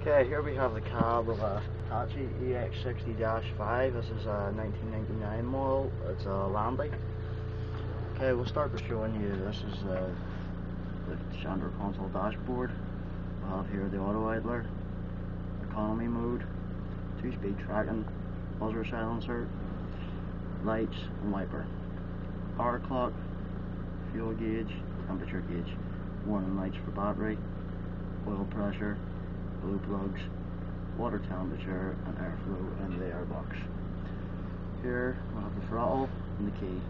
Okay, here we have the cab of a Hitachi ex60-5. This is a 1999 model. It's a Landy. Okay, we'll start by showing you. This is the center console dashboard. We have here the auto idler, economy mode, 2-speed tracking, buzzer silencer, lights and wiper, hour clock, fuel gauge, temperature gauge, warning lights for battery, oil pressure, glow plugs, water temperature and airflow in the airbox. Here we have the throttle and the key.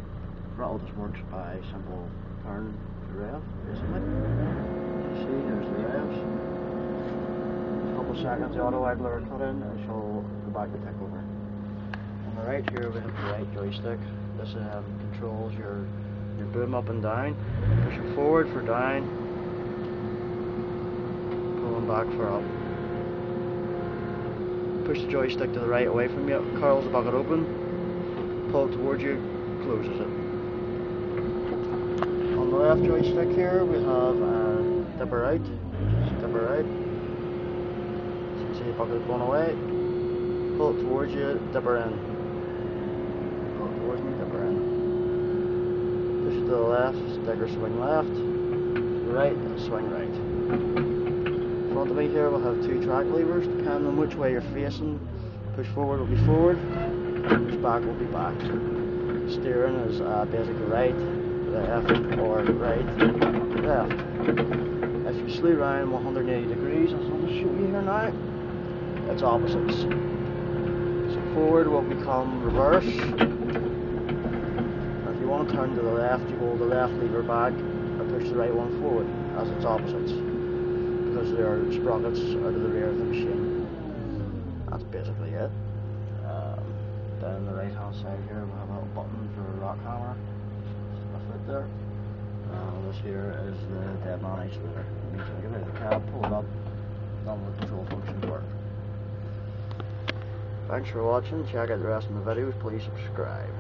The throttle just works by simple turn the rev, basically. As you see, there's the revs. In a couple of seconds the auto idler will cut in and she'll go back to take over. On the right here we have the right joystick. This controls your boom up and down. Pushing forward for down, pulling back for up. Push the joystick to the right away from you, curls the bucket open, pull it towards you, closes it. On the left joystick here we have a dipper out, just dipper out. So you can see the bucket going away, pull it towards you, dipper in. Pull it towards me, dipper in. Push it to the left, sticker swing left, to the right, swing right. In front of me here we'll have 2 track levers. Depending on which way you're facing, push forward will be forward, push back will be back. Steering is basically right, left, or right, left. If you slew around 180 degrees, as I'm going to show you here now, it's opposites. So forward will become reverse. If you want to turn to the left, you hold the left lever back and push the right one forward, as it's opposites. Because there are sprockets out of the rear of the machine. That's basically it. Down on the right hand side here we have a little button for a rock hammer. Stuff right there. This here is the dead man isolator. You need to get out of the cab, pull it up, none of the control functions work. Thanks for watching. Check out the rest of the videos. Please subscribe.